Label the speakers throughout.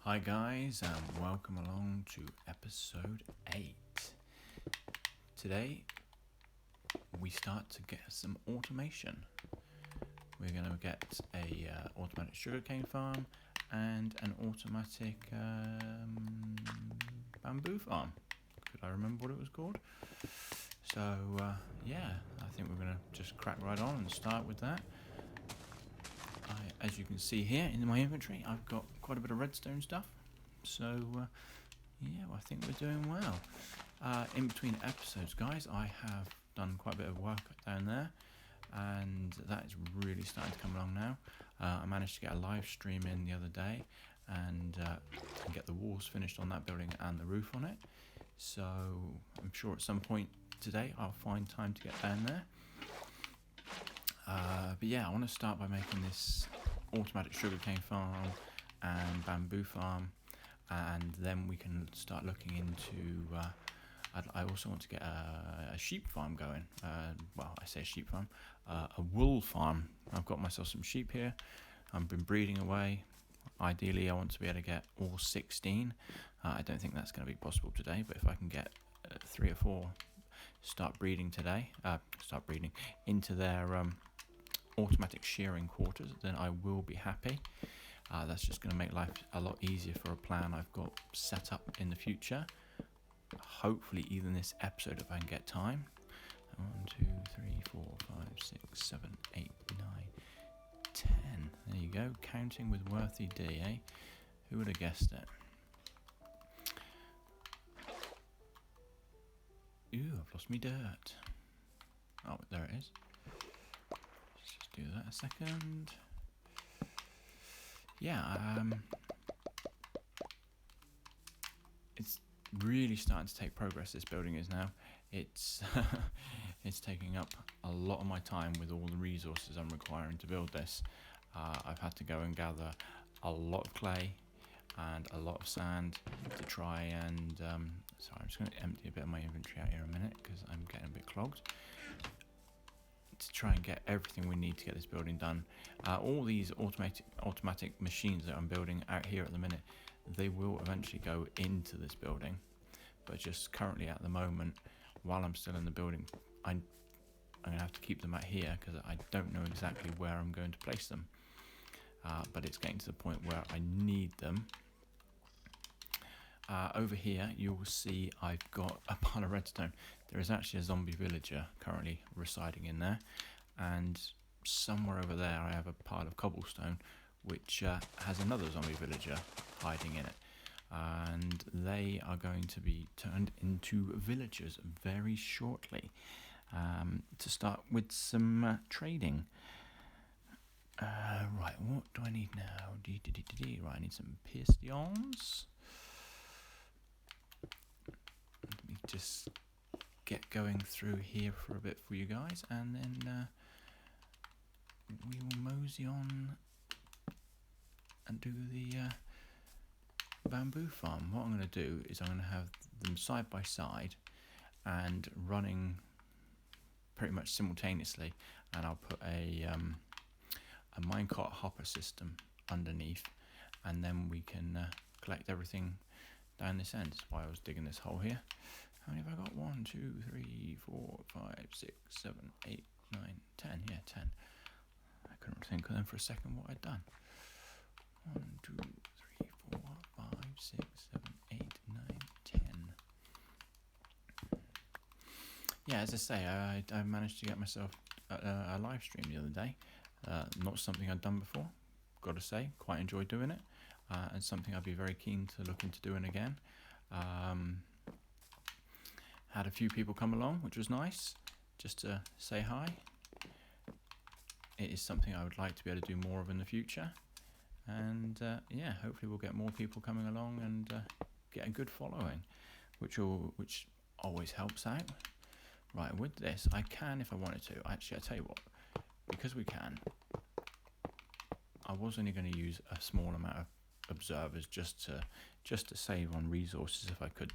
Speaker 1: Hi guys, and welcome along to episode 8. Today we start to get some automation. We're going to get a automatic sugarcane farm and an automatic bamboo farm. Could I remember what it was called? So I think we're going to just crack right on and start with that. As you can see here in my inventory, I've got quite a bit of redstone stuff. So I think we're doing well. In between episodes, guys, I have done quite a bit of work down there, and that is really starting to come along now. I managed to get a live stream in the other day and get the walls finished on that building and the roof on it. So I'm sure at some point today I'll find time to get down there. I want to start by making this automatic sugarcane farm and bamboo farm, and then we can start looking into I also want to get a sheep farm going. I say sheep farm, a wool farm. I've got myself some sheep here. I've been breeding away. Ideally I want to be able to get all 16. I don't think that's going to be possible today, but if I can get 3 or 4 start breeding into their automatic shearing quarters, then I will be happy. That's just going to make life a lot easier for a plan I've got set up in the future. Hopefully even this episode if I can get time. 1, 2, 3, 4, 5, 6, 7, 8, 9, 10. There you go, counting with Worthy D, eh? Who would have guessed it? Ooh, I've lost me dirt. Oh, there it is. Let's just do that a second. It's really starting to take progress, this building is now. It's it's taking up a lot of my time with all the resources I'm requiring to build this. I've had to go and gather a lot of clay and a lot of sand to try and sorry, I'm just going to empty a bit of my inventory out here a minute because I'm getting a bit clogged, to try and get everything we need to get this building done. All these automatic machines that I'm building out here at the minute, they will eventually go into this building, but just currently at the moment, while I'm still in the building, I'm going to have to keep them out here because I don't know exactly where I'm going to place them, but it's getting to the point where I need them. Over here you will see I've got a pile of redstone. There is actually a zombie villager currently residing in there, and somewhere over there I have a pile of cobblestone which has another zombie villager hiding in it, and they are going to be turned into villagers very shortly, to start with some trading. Right, what do I need now? Right, I need some pistions. Let me just get going through here for a bit for you guys, and then we will mosey on and do the bamboo farm. What I'm going to do is I'm going to have them side by side and running pretty much simultaneously, and I'll put a minecart hopper system underneath, and then we can collect everything down this end. That's why I was digging this hole here. How many have I got? 1, 2, 3, 4, 5, 6, 7, 8, 9, 10. Yeah, 10. I couldn't think then for a second what I'd done. 1, 2, 3, 4, 5, 6, 7, 8, 9, 10. Yeah, as I say, I managed to get myself a live stream the other day. Not something I'd done before, got to say. Quite enjoyed doing it, and something I'd be very keen to look into doing again. Had a few people come along, which was nice, just to say hi. It is something I would like to be able to do more of in the future, and hopefully we'll get more people coming along and get a good following, which always helps out. Right, with this I can, if I wanted to, actually I tell you what, because we can, I was only going to use a small amount of observers just to save on resources if I could,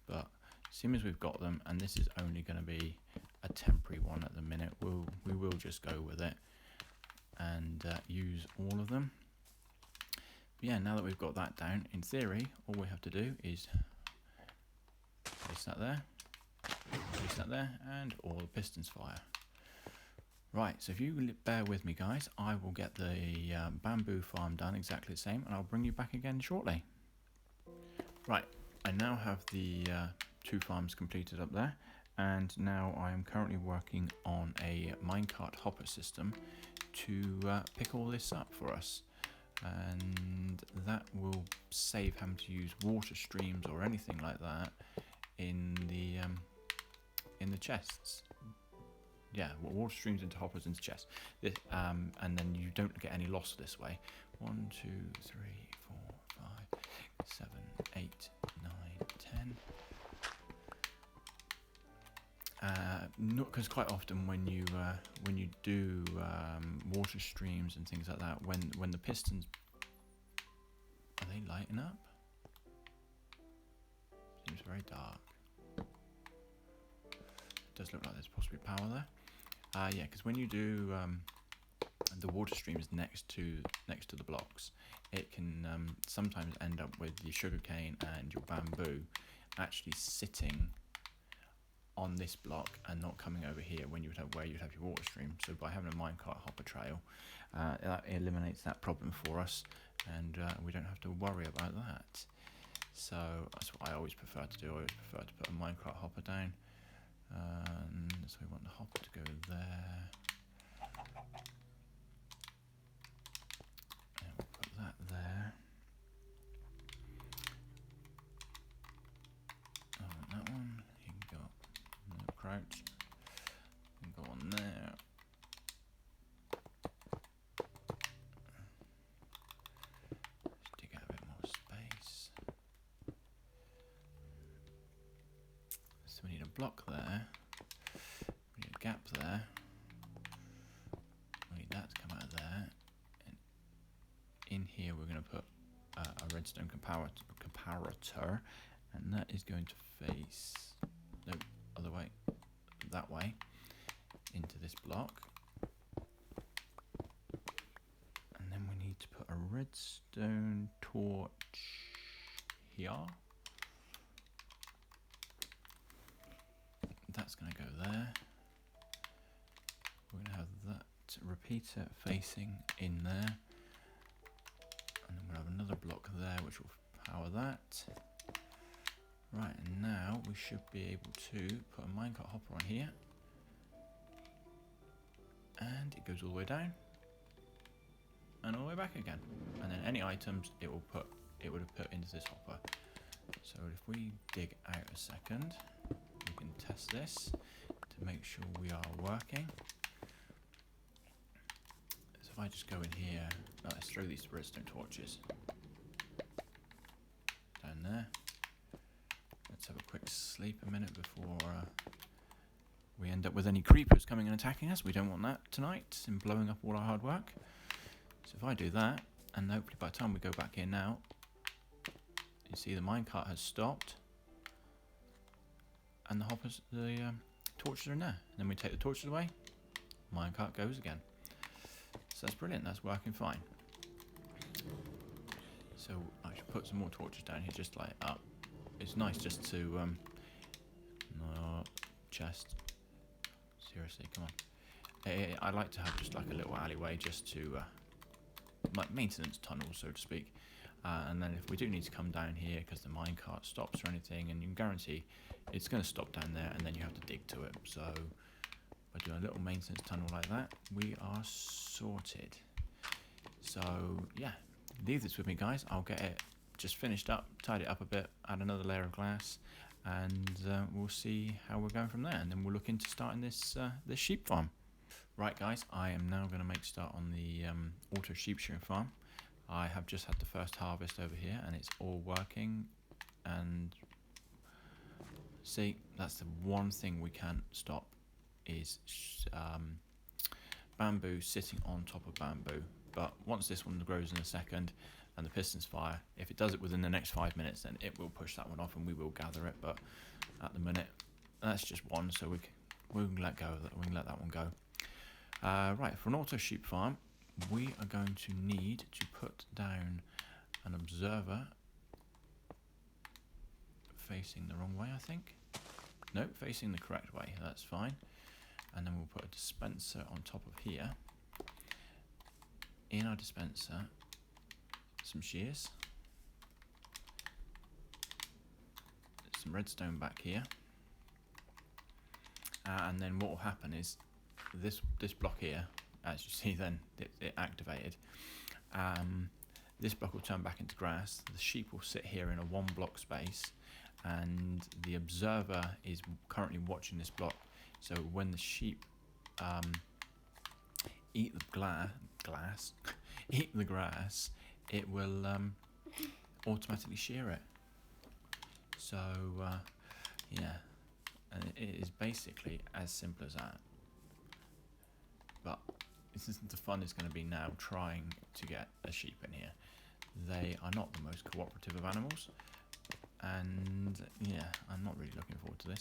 Speaker 1: but seeing as we've got them, and this is only going to be a temporary one at the minute, we will just go with it and use all of them. yeah, now that we've got that down, in theory, all we have to do is place that there, and all the pistons fire. Right, so if you bear with me, guys, I will get the bamboo farm done exactly the same, and I'll bring you back again shortly. Right, I now have the 2 farms completed up there, and now I am currently working on a minecart hopper system to pick all this up for us. And that will save having to use water streams or anything like that in the chests. Yeah, water streams into hoppers into chests. This, and then you don't get any loss this way. 1, 2, 3, 4, 5, 7, 8, 9, 10. Not because quite often when you do water streams and things like that, when the pistons, are they lighting up? Seems very dark. It does look like there's possibly power there. Yeah, because when you do the water streams next to the blocks, it can sometimes end up with your sugarcane and your bamboo actually sitting on this block and not coming over here when you would have where you'd have your water stream. So by having a minecart hopper trail, that eliminates that problem for us, and we don't have to worry about that. So that's what I always prefer to do. I always prefer to put a minecart hopper down. So we want the hopper to go there. And we'll put that there. I want that one. You can go up. No crouch. You can go on there. Just dig out a bit more space. So we need a block there. We need a gap there. We need that to come out of there. And in here we're going to put a redstone comparator, and that is going to face, no, other way, that way, into this block. And then we need to put a redstone torch here. That's going to go there. We're going to have that repeater facing in there. And then we'll have another block there which will power that. Right, and now we should be able to put a minecart hopper on here. And it goes all the way down. And all the way back again. And then any items it would have put into this hopper. So if we dig out a second, we can test this to make sure we are working. So if I just go in here, let's throw these redstone torches down there. Let's have a quick sleep a minute before we end up with any creepers coming and attacking us. We don't want that tonight and blowing up all our hard work. So if I do that, and hopefully by the time we go back in now, you see the minecart has stopped, and the torches are in there. And then we take the torches away, minecart goes again. So that's brilliant. That's working fine. So I should put some more torches down here, just like up. It's nice just to no chest. Seriously, come on. I like to have just like a little alleyway, just to like maintenance tunnel, so to speak. And then if we do need to come down here because the minecart stops or anything, and you can guarantee it's going to stop down there, and then you have to dig to it. So by doing a little maintenance tunnel like that, we are sorted. So yeah, leave this with me, guys. I'll get it just finished up, tidy it up a bit, add another layer of glass, and we'll see how we're going from there. And then we'll look into starting this sheep farm. Right, guys, I am now going to make start on the auto sheep shearing farm. I have just had the first harvest over here, and it's all working. And see, that's the one thing we can't stop, is bamboo sitting on top of bamboo. But once this one grows in a second and the pistons fire, if it does it within the next 5 minutes, then it will push that one off and we will gather it. But at the minute, that's just one, so we can let go of that. We can let that one go. Right, for an auto sheep farm, we are going to need to put down an observer facing the wrong way, I think. No, facing the correct way, that's fine. And then we'll put a dispenser on top of here. In our dispenser, some shears. Some redstone back here. And then what will happen is this block here, as you see then, it activated. This block will turn back into grass. The sheep will sit here in a 1 block space, and the observer is currently watching this block. So when the sheep eat the eat the grass, it will automatically shear it. So yeah, and it is basically as simple as that. But the fun is going to be now trying to get a sheep in here. They are not the most cooperative of animals, and yeah, I'm not really looking forward to this.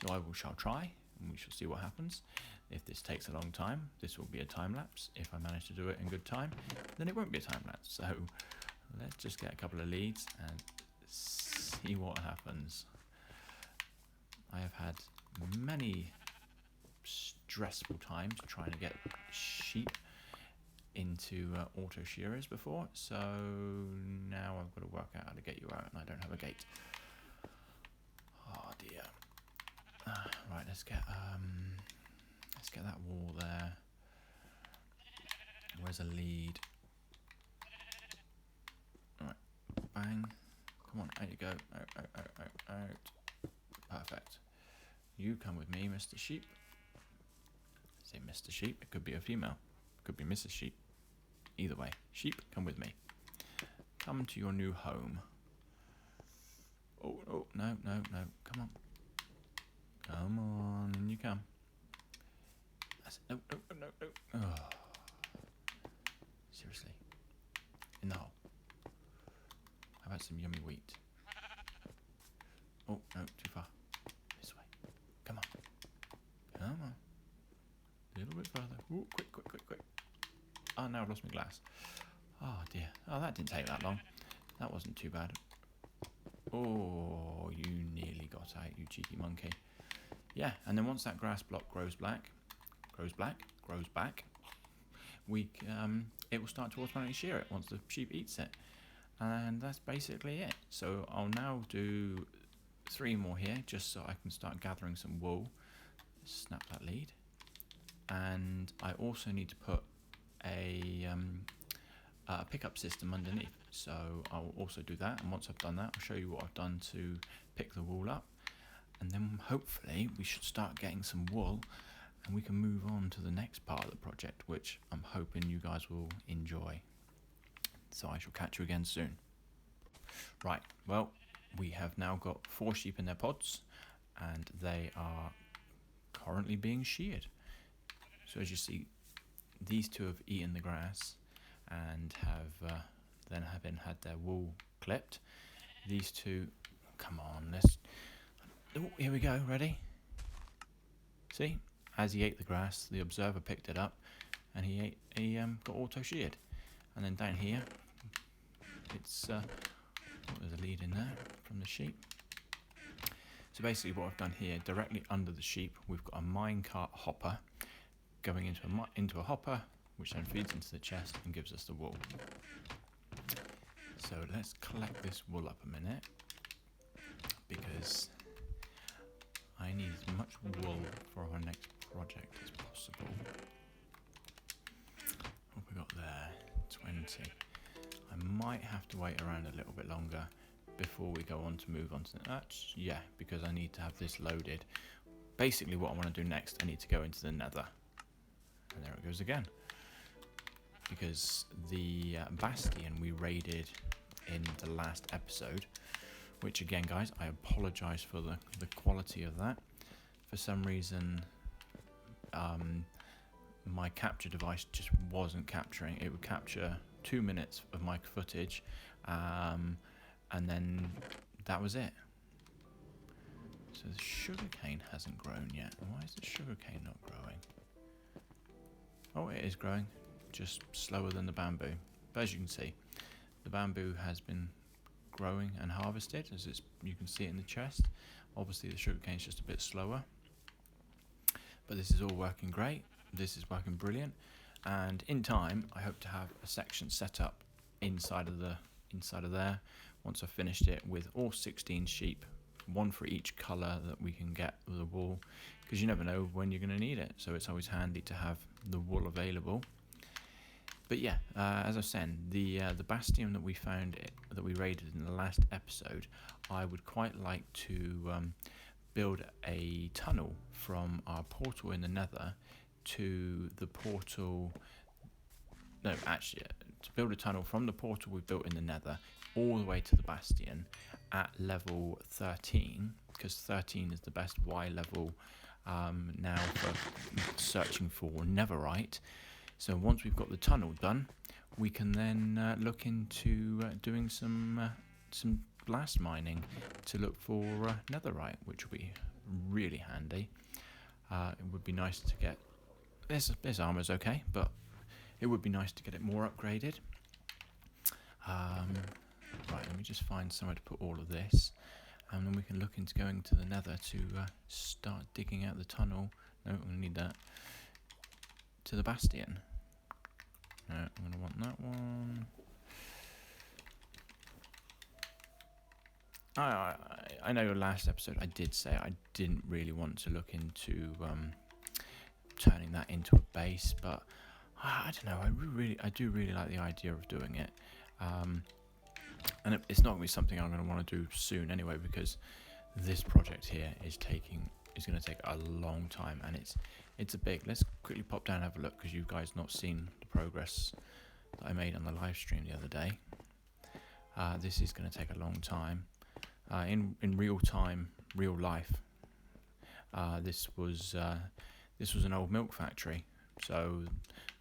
Speaker 1: So shall try, and we shall see what happens. If this takes a long time, this will be a time lapse. If I manage to do it in good time, then it won't be a time lapse. So let's just get a couple of leads and see what happens. I have had many stressful times trying to get sheep into auto shearers before, so now I've got to work out how to get you out, and I don't have a gate. Oh dear. Right, let's get that wall there. Where's a lead? Right, bang. Come on, out you go. Out. Perfect. You come with me, Mr. Sheep. Say Mr. Sheep, it could be a female. It could be Mrs. Sheep. Either way, sheep, come with me. Come to your new home. Oh, no. Come on. Come on, in you come. That's it. No. Oh. Seriously. In the hole. How about some yummy wheat? Oh, no, too far. This way. Come on. A little bit further. Ooh, quick. Oh, now I've lost my glass. Oh, dear. Oh, that didn't take that long. That wasn't too bad. Oh, you nearly got out, you cheeky monkey. Yeah, and then once that grass block grows back, it will start to automatically shear it once the sheep eats it. And that's basically it. So I'll now do 3 more here, just so I can start gathering some wool. Snap that lead. And I also need to put a pickup system underneath. So I'll also do that. And once I've done that, I'll show you what I've done to pick the wool up. And then hopefully we should start getting some wool, and we can move on to the next part of the project, which I'm hoping you guys will enjoy. So I shall catch you again soon. Right, well, we have now got 4 sheep in their pods, and they are currently being sheared. So as you see, these 2 have eaten the grass and have had their wool clipped. These 2, come on, here we go, ready? See, as he ate the grass, the observer picked it up, and he got auto sheared. And then down here, it's there's a lead in there from the sheep. So basically, what I've done here, directly under the sheep, we've got a minecart hopper going into a hopper, which then feeds into the chest and gives us the wool. So let's collect this wool up a minute, because I need as much wool for our next project as possible. What have we got there? 20. I might have to wait around a little bit longer before we go on to move on to that. Yeah, because I need to have this loaded. Basically what I want to do next, I need to go into the nether. And there it goes again. Because the bastion we raided in the last episode, which again, guys, I apologise for the quality of that. For some reason, my capture device just wasn't capturing. It would capture 2 minutes of my footage, and then that was it. So the sugarcane hasn't grown yet. Why is the sugarcane not growing? Oh, it is growing, just slower than the bamboo. But as you can see, the bamboo has been growing and harvested, as you can see it in the chest. Obviously the sugarcane is just a bit slower, but this is all working great. This is working brilliant, and in time I hope to have a section set up inside of there once I've finished it, with all 16 sheep, one for each colour that we can get with the wool, because you never know when you're going to need it, so it's always handy to have the wool available. But yeah, as I was saying, the bastion that we found, that we raided in the last episode, I would quite like to build a tunnel from our portal in the Nether to the portal. No, actually, to build a tunnel from the portal we built in the Nether all the way to the bastion at level 13, because 13 is the best Y level now for searching for Netherite. So once we've got the tunnel done, we can then look into doing some blast mining to look for Netherite, which will be really handy. It would be nice to get this armor's okay, but it would be nice to get it more upgraded. Right, let me just find somewhere to put all of this, and then we can look into going to the Nether to start digging out the tunnel. No, I'm going to need that. To the bastion. No, I'm going to want that one. I know last episode I did say I didn't really want to look into turning that into a base, but I don't know. I do really like the idea of doing it, and it's not going to be something I'm going to want to do soon anyway, because this project here is going to take a long time, and it's a big. Let's quickly pop down and have a look, because you guys not seen the progress that I made on the live stream the other day. This is going to take a long time. In real time, real life, this was an old milk factory. So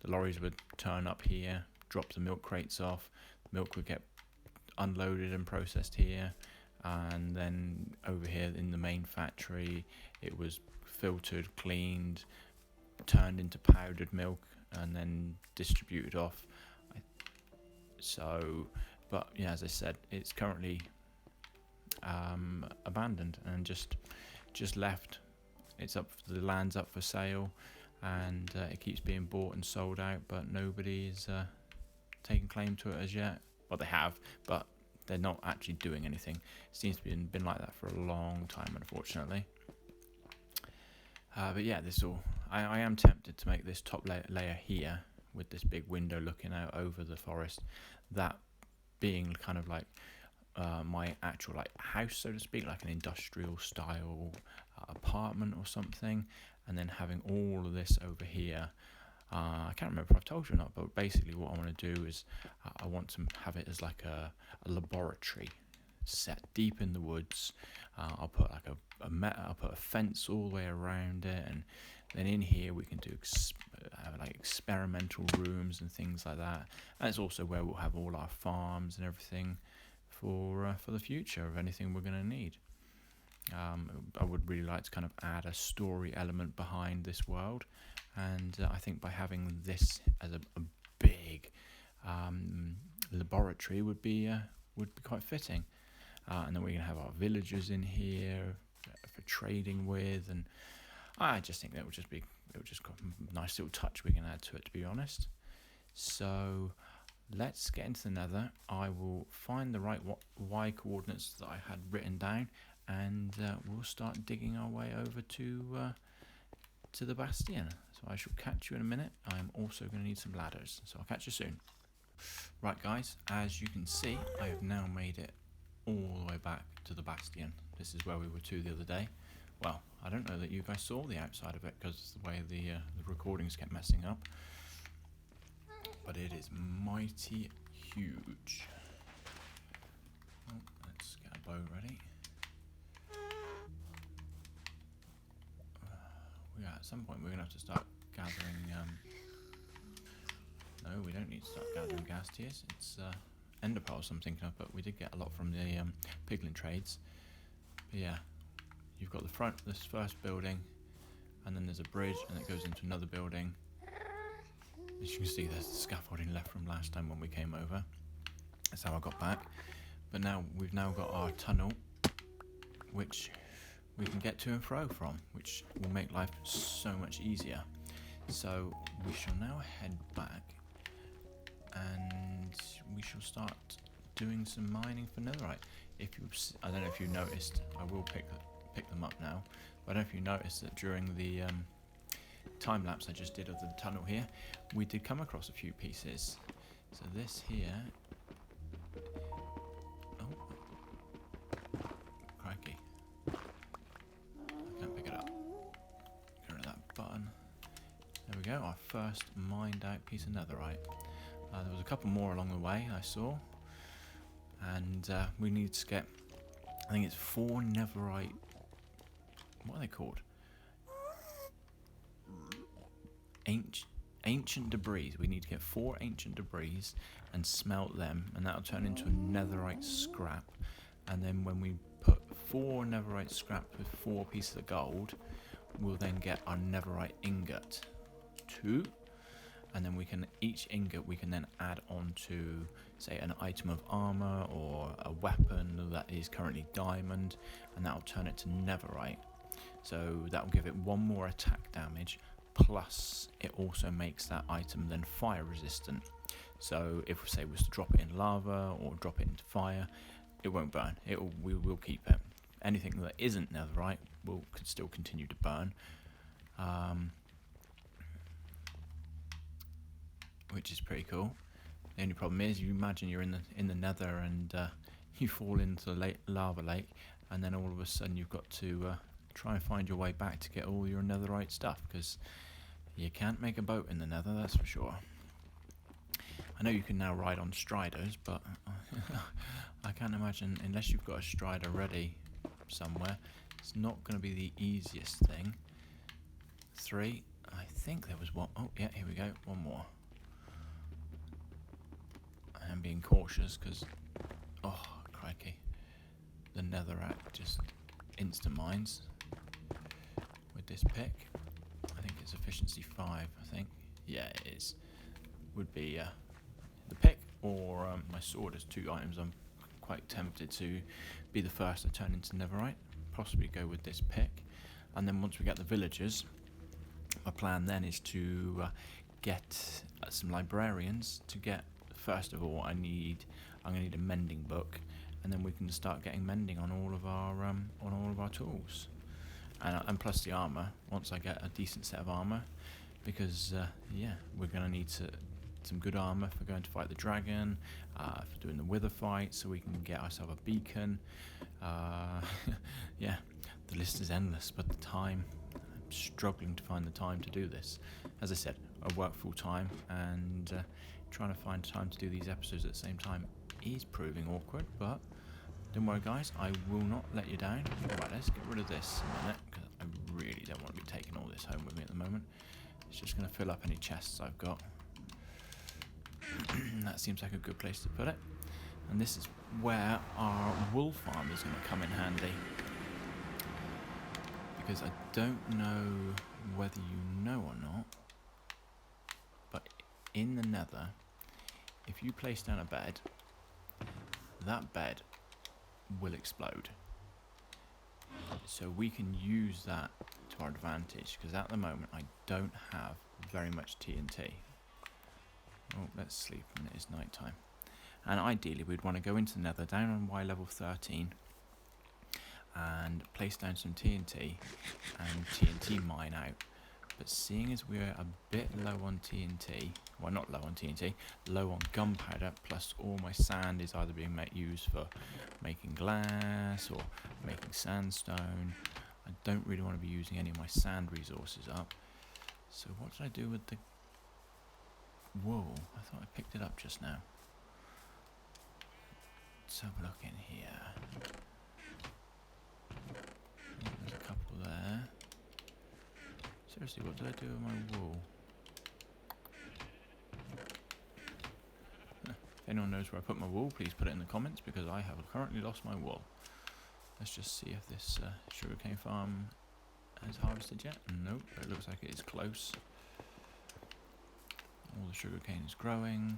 Speaker 1: the lorries would turn up here, drop the milk crates off, milk would get unloaded and processed here, and then over here in the main factory it was filtered, cleaned, turned into powdered milk, and then distributed off. But yeah, as I said, it's currently abandoned and just left. The land's up for sale, and it keeps being bought and sold out, but nobody's taken claim to it as yet. Well, they have, but they're not actually doing anything. It seems to be been like that for a long time, unfortunately. But yeah, I am tempted to make this top layer here with this big window looking out over the forest, that being kind of like my actual house, so to speak, like an industrial style apartment or something, and then having all of this over here. I can't remember if I've told you or not, but basically what I want to do is I want to have it as like a laboratory set deep in the woods. I'll put like I'll put a fence all the way around it, and then in here we can do like experimental rooms and things like that. And it's also where we'll have all our farms and everything for the future of anything we're going to need. I would really like to kind of add a story element behind this world, and I think by having this as a big laboratory would be quite fitting. And then we're going to have our villagers in here for trading with, and I just think that would just got a nice little touch we can add to it, to be honest. So let's get into the Nether. I will find the right Y coordinates that I had written down, and we'll start digging our way over to the bastion. So I shall catch you in a minute. I am also going to need some ladders, so I'll catch you soon. Right guys, as you can see, I have now made it all the way back to the bastion. This is where we were the other day. Well, I don't know that you guys saw the outside of it because the way the recordings kept messing up, but it is mighty huge. Oh, let's get a bow ready. At some point we're going to have to start gathering no, we don't need to start gathering gas tiers. It's ender pearls I'm thinking of, but we did get a lot from the piglin trades. But yeah, you've got this first building, and then there's a bridge, and it goes into another building. As you can see, there's the scaffolding left from last time when we came over. That's how I got back. But now we've now got our tunnel, which we can get to and fro from, which will make life so much easier. So we shall now head back, and we shall start doing some mining for netherite. I don't know if you noticed, I will pick them up now. But I don't know if you noticed that during the time lapse I just did of the tunnel here, we did come across a few pieces. So this here, oh, crikey, I can't pick it up. Get rid of that button. There we go, our first mined out piece of netherite. There was a couple more along the way I saw, and we need to get, I think it's 4 netherite, what are they called? Ancient debris. We need to get 4 ancient debris and smelt them, and that'll turn into a netherite scrap. And then when we put 4 netherite scrap with 4 pieces of gold, we'll then get our netherite ingot 2. And then each ingot we can then add on to, say, an item of armor or a weapon that is currently diamond, and that'll turn it to netherite. So that'll give it 1 more attack damage, plus it also makes that item then fire resistant. So if, say, we was to drop it in lava or drop it into fire, it won't burn. We will keep it. Anything that isn't netherite could still continue to burn, which is pretty cool. The only problem is, you imagine you're in the nether and you fall into the lava lake, and then all of a sudden you've got to try and find your way back to get all your netherite stuff, because you can't make a boat in the nether, that's for sure. I know you can now ride on striders, but I can't imagine, unless you've got a strider ready somewhere, it's not going to be the easiest thing. 3, I think there was one. Oh yeah, here we go, 1 more. I am being cautious because, oh crikey, the netherrack just insta-mines with this pick. I think it's efficiency 5, I think. Yeah, it is. Would be the pick or my sword as 2 items. I'm quite tempted to be the first to turn into netherite, possibly go with this pick. And then once we get the villagers, my plan then is to get some librarians to get, first of all, I'm going to need a mending book, and then we can start getting mending on all of our tools. And plus the armor, once I get a decent set of armor, because yeah, we're going to need some good armor for going to fight the dragon, for doing the wither fight, so we can get ourselves a beacon. Yeah, the list is endless, but the time, I'm struggling to find the time to do this. As I said, I work full time, and trying to find time to do these episodes at the same time is proving awkward, but don't worry guys, I will not let you down. Right, let's get rid of this a minute, because I really don't want to be taking all this home with me at the moment. It's just going to fill up any chests I've got. That seems like a good place to put it. And this is where our wool farm is going to come in handy. Because I don't know whether you know or not, but in the nether, if you place down a bed, that bed will explode. So we can use that to our advantage, because at the moment I don't have very much TNT. Oh, let's sleep when it is night time. And ideally we'd want to go into the nether down on Y level 13 and place down some TNT and TNT mine out. But seeing as we're a bit low on TNT, well, not low on TNT, low on gunpowder, plus all my sand is either being used for making glass or making sandstone, I don't really want to be using any of my sand resources up. So what did I do with the wool? I thought I picked it up just now. Let's have a look in here. There's a couple there. Seriously, what did I do with my wool? If anyone knows where I put my wool, please put it in the comments, because I have currently lost my wool. Let's just see if this sugarcane farm has harvested yet. Nope, but it looks like it is close. All the sugarcane is growing.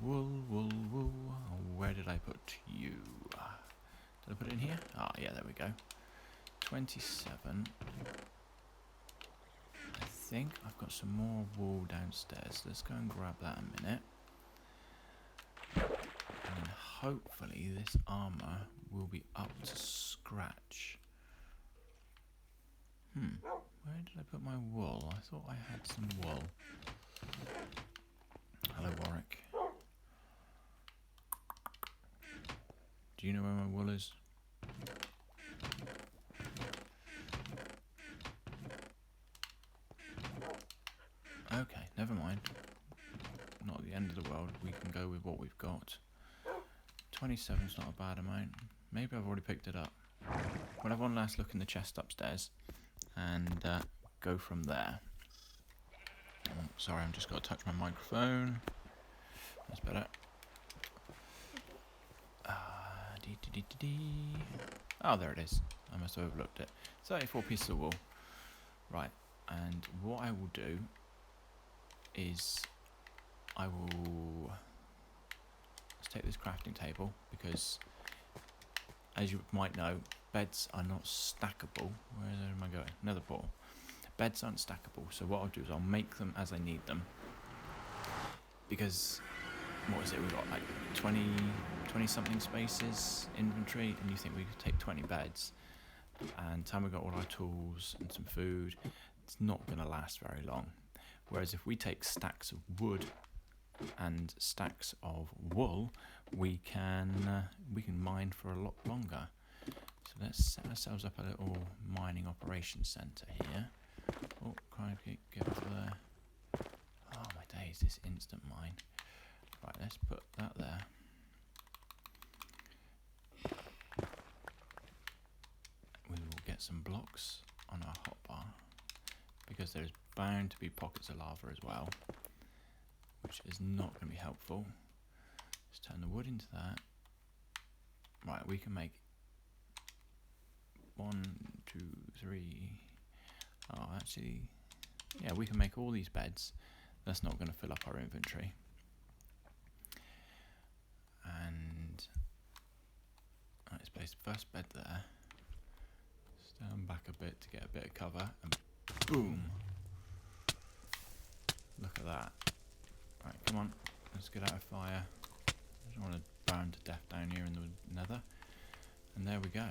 Speaker 1: Wool, wool, wool. Where did I put you? Did I put it in here? Ah, yeah, there we go. 27. I think I've got some more wool downstairs. Let's go and grab that in a minute. And hopefully this armor will be up to scratch. Where did I put my wool? I thought I had some wool. Hello, Warwick. Do you know where my wool is? Okay, never mind. Not the end of the world. We can go with what we've got. 27's not a bad amount. Maybe I've already picked it up. We'll have one last look in the chest upstairs and go from there. Oh, sorry, I'm just got to touch my microphone. That's better. Oh, there it is. I must have overlooked it. 34 pieces of wool. Right, and what I will do is I will... Let's take this crafting table, because as you might know, beds are not stackable. Where am I going? Another portal. Beds aren't stackable, so what I'll do is I'll make them as I need them. Because, what is it, we've got like 20 something spaces inventory, and you think we could take 20 beds, and time we've got all our tools and some food, it's not going to last very long. Whereas if we take stacks of wood and stacks of wool, we can mine for a lot longer. So let's set ourselves up a little mining operations centre here. Oh, can't get over there. Oh my days, this instant mine. Right, let's put that there. We will get some blocks on our hotbar, because there's bound to be pockets of lava as well, which is not going to be helpful. Let's turn the wood into that. Right, we can make 1, 2, 3. Oh, actually, yeah, we can make all these beds. That's not going to fill up our inventory. And let's place the first bed there. Stand back a bit to get a bit of cover, and boom! Look at that. Right, come on, let's get out of fire. I don't want to burn to death down here in the nether. And there we go.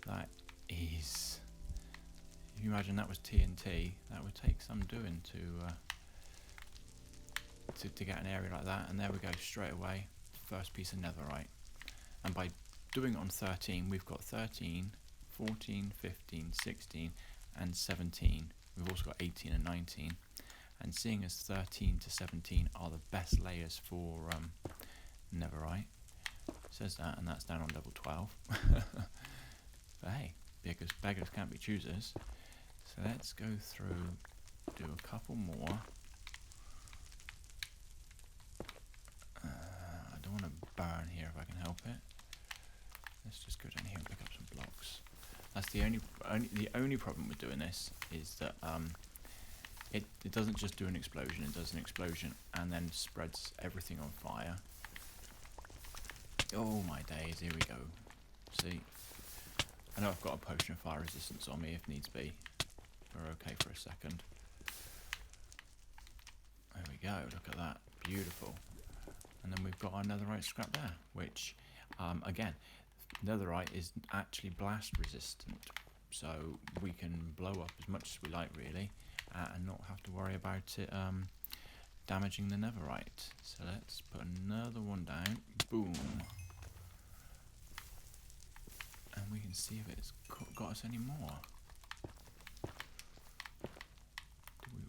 Speaker 1: That is... If you imagine that was TNT, that would take some doing to get an area like that. And there we go, straight away, first piece of netherite. And by doing it on 13, we've got 13, 14, 15, 16, and 17. We've also got 18 and 19. And seeing as 13 to 17 are the best layers for netherite, it says that, and that's down on level 12. But hey, beggars can't be choosers. So let's go through, do a couple more. I don't want to burn here if I can help it. Let's just go down here and pick up some blocks. That's the only problem with doing this is that it doesn't just do an explosion. It does an explosion and then spreads everything on fire. Oh my days! Here we go. See, I know I've got a potion of fire resistance on me if needs be. We're okay for a second. There we go. Look at that. Beautiful. And then we've got our netherite scrap there, which, again, netherite is actually blast resistant, so we can blow up as much as we like, really, and not have to worry about it damaging the netherite. So let's put another one down. Boom. And we can see if it's got us any more.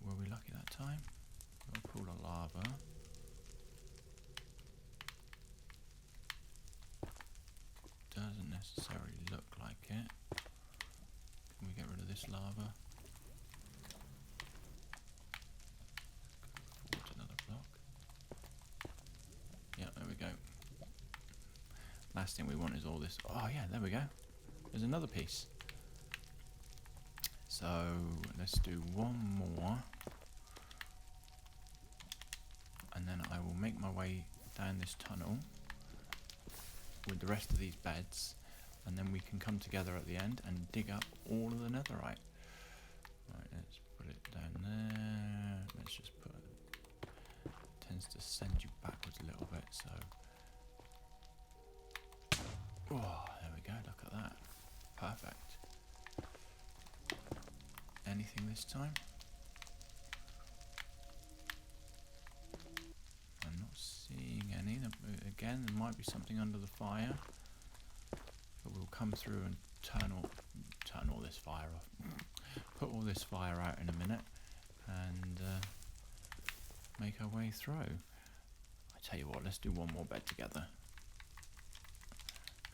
Speaker 1: Were we lucky that time? Got a pool of lava. Doesn't necessarily look like it. Can we get rid of this lava? Go forward another block. Yeah, there we go. Last thing we want is all this. Oh yeah, there we go. There's another piece. So let's do one more. and then I will make my way down this tunnel with the rest of these beds, and then we can come together at the end and dig up all of the netherite. Right, let's put it down there. Let's just put it. Tends to send you backwards a little bit, so. Oh, there we go, look at that. Perfect. Anything this time? I'm not seeing any. Again, there might be something under the fire. But we'll come through and turn all this fire off. Put all this fire out in a minute and make our way through. I tell you what, let's do one more bed together.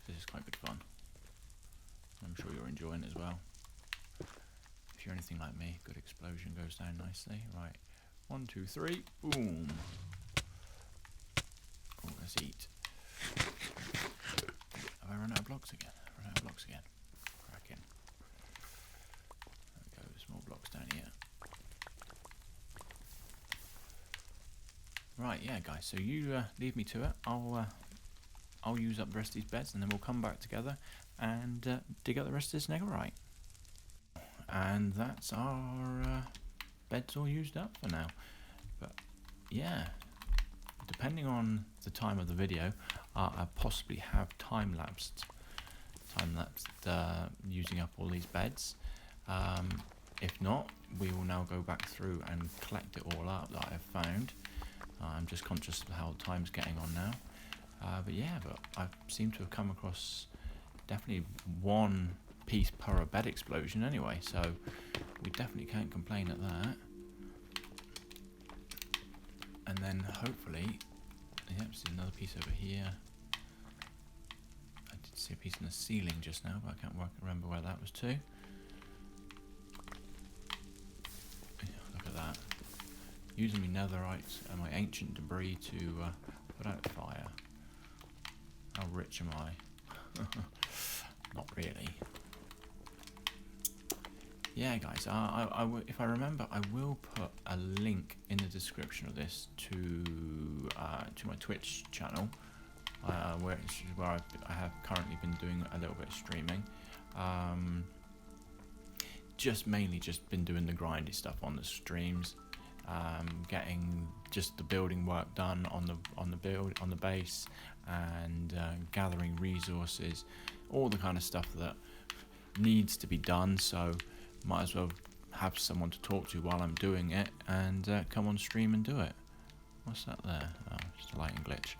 Speaker 1: This is quite good fun. I'm sure you're enjoying it as well. If you're anything like me, good explosion goes down nicely. Right, 1, 2, 3, boom. Oh, let's eat. Have I run out of blocks again? Cracking. There we go, there's more blocks down here. Right, yeah, guys. So you leave me to it. I'll use up the rest of these beds, and then we'll come back together and dig up the rest of this netherite. And that's our beds all used up for now. But yeah, depending on the time of the video, I possibly have time-lapsed using up all these beds. If not, we will now go back through and collect it all up that I've found. I'm just conscious of how time's getting on now. But I seem to have come across definitely one piece per bed explosion anyway, so we definitely can't complain at that. And then hopefully, yep, see another piece over here. I did see a piece in the ceiling just now, but I can't remember where that was to. Yeah, look at that. Using my netherite and my ancient debris to put out fire. How rich am I? Not really. Yeah, guys. If I remember, I will put a link in the description of this to my Twitch channel, where I have currently been doing a little bit of streaming. Mainly been doing the grindy stuff on the streams, getting just the building work done on the base, and gathering resources, all the kind of stuff that needs to be done. So might as well have someone to talk to while I'm doing it, and come on stream and do it. What's that there? Oh, just a lighting glitch.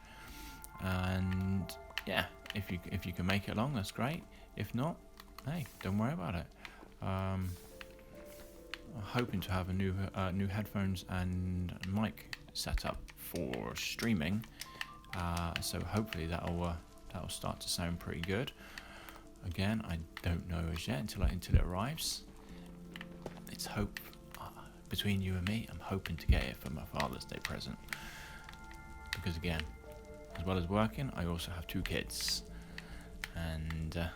Speaker 1: And yeah, if you can make it along, that's great. If not, hey, don't worry about it. I'm hoping to have a new headphones and mic set up for streaming. So hopefully that'll start to sound pretty good. Again, I don't know as yet until it arrives. It's hope between you and me. I'm hoping to get it for my Father's Day present, because again, as well as working, I also have 2 kids, and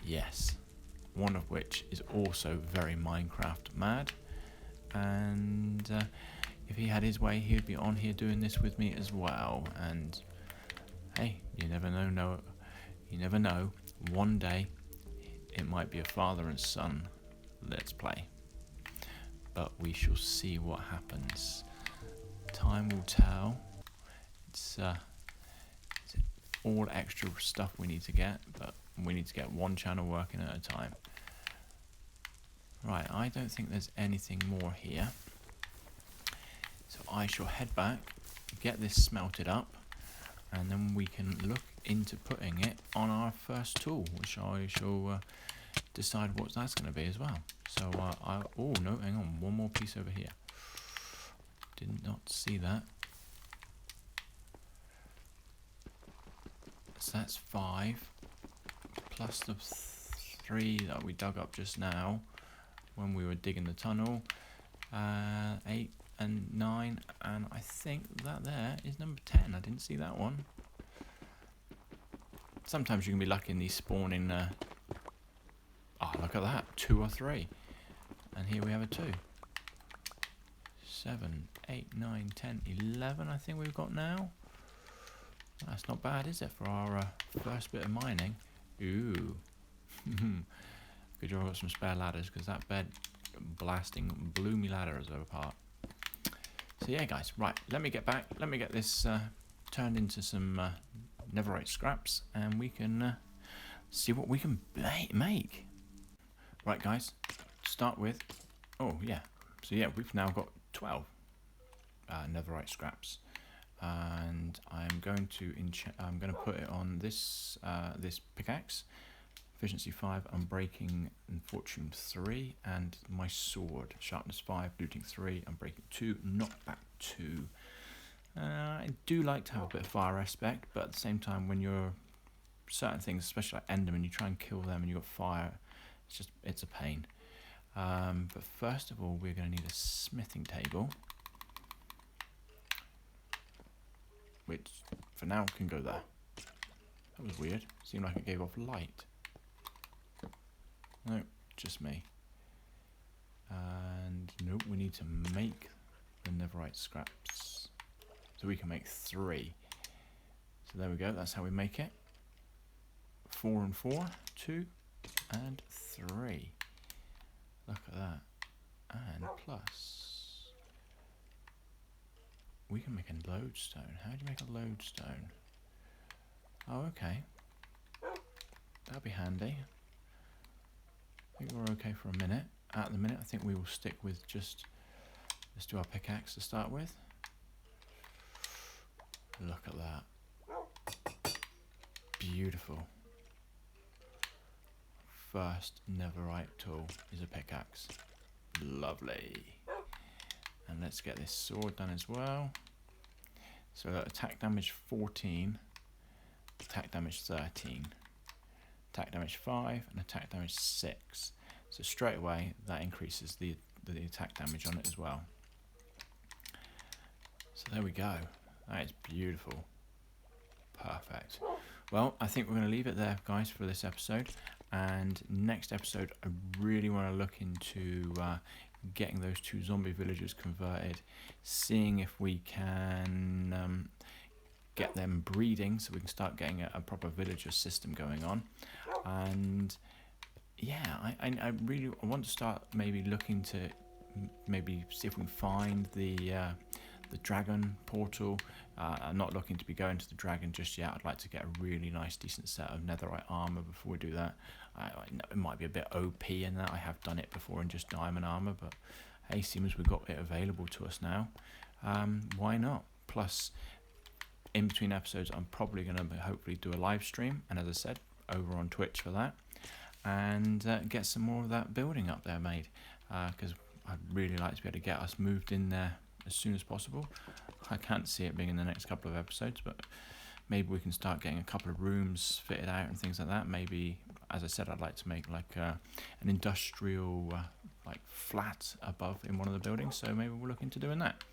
Speaker 1: yes, one of which is also very Minecraft mad, and if he had his way, he'd be on here doing this with me as well. And hey, you never know. You never know. One day, it might be a father and son let's play. But we shall see what happens. Time will tell. It's all extra stuff we need to get, but we need to get one channel working at a time. Right, I don't think there's anything more here. So I shall head back, get this smelted up, and then we can look into putting it on our first tool, which I shall decide what that's going to be as well. So oh no, hang on, one more piece over here. Did not see that. So that's 5 plus the 3 that we dug up just now when we were digging the tunnel. 8 and 9, and I think that there is number 10. I didn't see that one. Sometimes you can be lucky in these spawning. Oh, look at that, 2 or 3, and here we have a 2. 7, 8, 9, 10, 11 I think we've got now. That's not bad, is it, for our first bit of mining? Ooh. Good job I've got some spare ladders, because that bed blasting blew me ladders apart. So yeah, guys, right, let me get back. Let me get this turned into some netherite scraps, and we can see what we can make. Right, guys, start with... Oh, yeah. So yeah, we've now got 12 netherite scraps. And I'm going to put it on this this pickaxe, efficiency 5, unbreaking and fortune 3, and my sword, sharpness 5, looting 3, unbreaking 2, knockback 2. I do like to have a bit of fire aspect, but at the same time, when you're certain things, especially like endermen, you try and kill them and you've got fire, it's a pain. But first of all, we're going to need a smithing table, which for now can go there. That was weird. Seemed like it gave off light. No, just me. And nope, we need to make the netherite scraps. So we can make 3. So there we go, that's how we make it. 4 and 4, 2 and 3. Look at that. And plus... we can make a lodestone. How do you make a lodestone? Oh, okay. That'll be handy. I think we're okay for a minute. At the minute, I think we will stick with just... let's do our pickaxe to start with. Look at that. Beautiful. First netherite tool is a pickaxe. Lovely. And let's get this sword done as well. So attack damage 14, attack damage 13, attack damage 5, and attack damage 6. So straight away that increases the attack damage on it as well. So there we go. That is beautiful. Perfect. Well, I think we're going to leave it there, guys, for this episode. And next episode, I really want to look into getting those 2 zombie villagers converted, seeing if we can get them breeding so we can start getting a proper villager system going on. And yeah, I really want to start maybe looking to maybe see if we can find the dragon portal. I'm not looking to be going to the dragon just yet. I'd like to get a really nice decent set of netherite armor before we do that. I know it might be a bit OP in that. I have done it before in just diamond armor, but hey, seems we've got it available to us now. Why not? Plus, in between episodes, I'm probably going to hopefully do a live stream, and as I said, over on Twitch for that, and get some more of that building up there made, because I'd really like to be able to get us moved in there as soon as possible. I can't see it being in the next couple of episodes, but maybe we can start getting a couple of rooms fitted out and things like that. Maybe, as I said, I'd like to make like an industrial like flat above in one of the buildings, so maybe we'll look into doing that.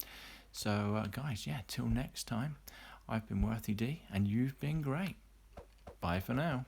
Speaker 1: So guys, yeah, till next time, I've been Worthy D, and you've been great. Bye for now.